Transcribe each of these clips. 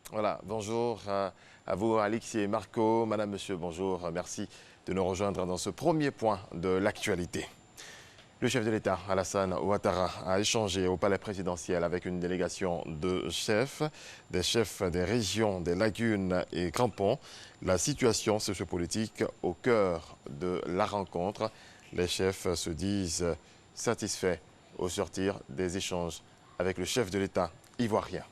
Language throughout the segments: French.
Voilà, bonjour à vous, Alix et Marco. Madame, monsieur, bonjour. Merci de nous rejoindre dans ce premier point de l'actualité. Le chef de l'État, Alassane Ouattara, a échangé au palais présidentiel avec une délégation de chefs, des chefs des régions des Lagunes et Crampons. La situation sociopolitique au cœur de la rencontre. Les chefs se disent satisfaits au sortir des échanges avec le chef de l'État ivoirien.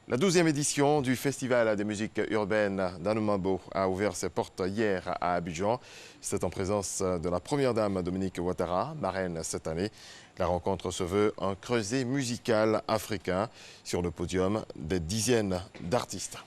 La 12e édition du Festival des musiques urbaines d'Anoumabo a ouvert ses portes hier à Abidjan. C'est en présence de la première dame Dominique Ouattara, marraine cette année. La rencontre se veut un creuset musical africain. Sur le podium, des dizaines d'artistes.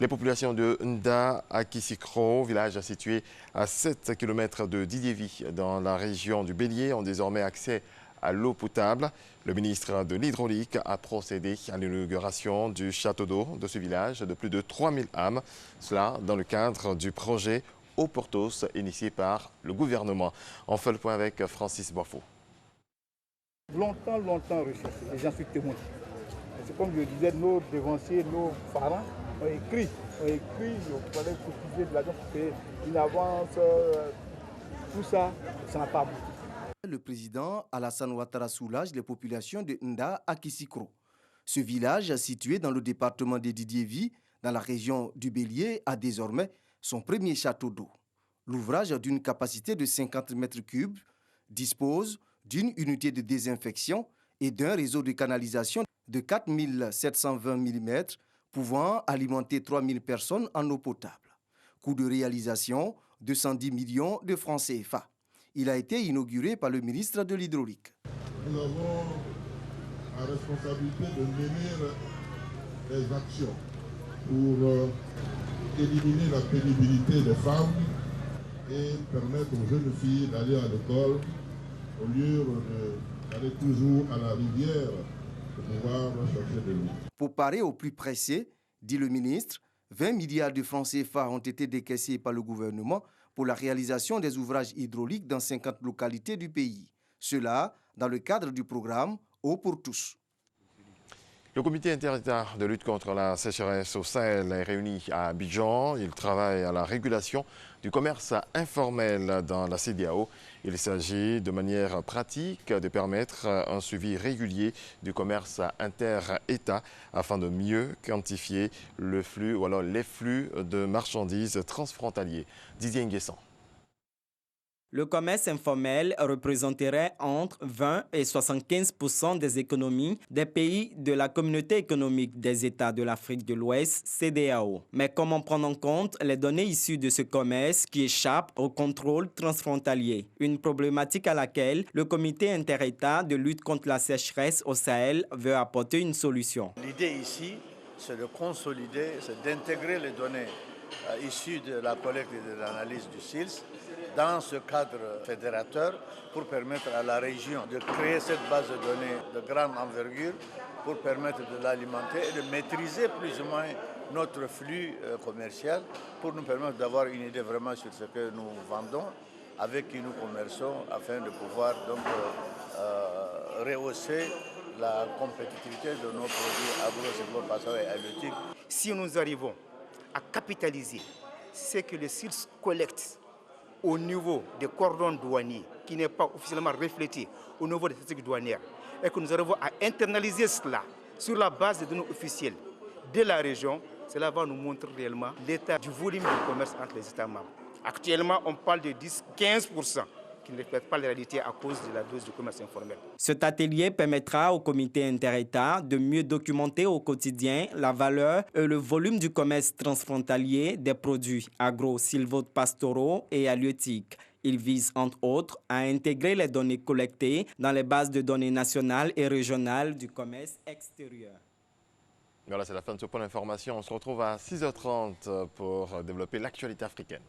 Les populations de Nda à Kisikro, village situé à 7 km de Didiévi dans la région du Bélier, ont désormais accès à l'eau potable. Le ministre de l'Hydraulique a procédé à l'inauguration du château d'eau de ce village de plus de 3000 âmes. Cela dans le cadre du projet Eau Portos initié par le gouvernement. On fait le point avec Francis Boifo. Longtemps recherché, et j'en suis témoin. C'est comme je disais, nos devanciers, nos parents ont écrit, il fallait cotiser de l'argent pour payer une avance, tout ça, ça n'a pas abouti. Le président Alassane Ouattara soulage les populations de Nda à Kisikro. Ce village, situé dans le département de Didiévi, dans la région du Bélier, a désormais son premier château d'eau. L'ouvrage, d'une capacité de 50 mètres cubes, dispose d'une unité de désinfection et d'un réseau de canalisation de 4720 mm, pouvant alimenter 3000 personnes en eau potable. Coût de réalisation, 210 millions de francs CFA. Il a été inauguré par le ministre de l'Hydraulique. Nous avons la responsabilité de mener des actions pour éliminer la pénibilité des femmes et permettre aux jeunes filles d'aller à l'école au lieu d'aller toujours à la rivière pour pouvoir chercher de l'eau. Pour parer au plus pressé, dit le ministre, 20 milliards de francs CFA ont été décaissés par le gouvernement pour la réalisation des ouvrages hydrauliques dans 50 localités du pays. Cela dans le cadre du programme Eau pour tous. Le comité interétat de lutte contre la sécheresse au Sahel est réuni à Abidjan. Il travaille à la régulation du commerce informel dans la CEDEAO. Il s'agit de manière pratique de permettre un suivi régulier du commerce inter-État afin de mieux quantifier le flux ou alors les flux de marchandises transfrontaliers. Didier Nguessan. Le commerce informel représenterait entre 20 et 75% des économies des pays de la Communauté économique des États de l'Afrique de l'Ouest, CEDEAO. Mais comment prendre en compte les données issues de ce commerce qui échappent au contrôle transfrontalier? Une problématique à laquelle le comité interétat de lutte contre la sécheresse au Sahel veut apporter une solution. L'idée ici, c'est de consolider, c'est d'intégrer les données issues de la collecte et de l'analyse du SILS dans ce cadre fédérateur pour permettre à la région de créer cette base de données de grande envergure pour permettre de l'alimenter et de maîtriser plus ou moins notre flux commercial pour nous permettre d'avoir une idée vraiment sur ce que nous vendons, avec qui nous commerçons, afin de pouvoir donc rehausser la compétitivité de nos produits agro-silvopastoraux et halieutiques. Si nous arrivons à capitaliser ce que le SILS collecte au niveau des cordons douaniers, qui n'est pas officiellement reflété au niveau des statistiques douanières, et que nous arrivons à internaliser cela sur la base des données officielles de la région, cela va nous montrer réellement l'état du volume du commerce entre les États membres. Actuellement, on parle de 10-15% qui ne reflètent pas la réalité à cause de la dose du commerce informel. Cet atelier permettra au comité interétat de mieux documenter au quotidien la valeur et le volume du commerce transfrontalier des produits agro-silvopastoraux et halieutiques. Il vise, entre autres, à intégrer les données collectées dans les bases de données nationales et régionales du commerce extérieur. Voilà, c'est la fin de ce point d'information. On se retrouve à 6h30 pour développer l'actualité africaine.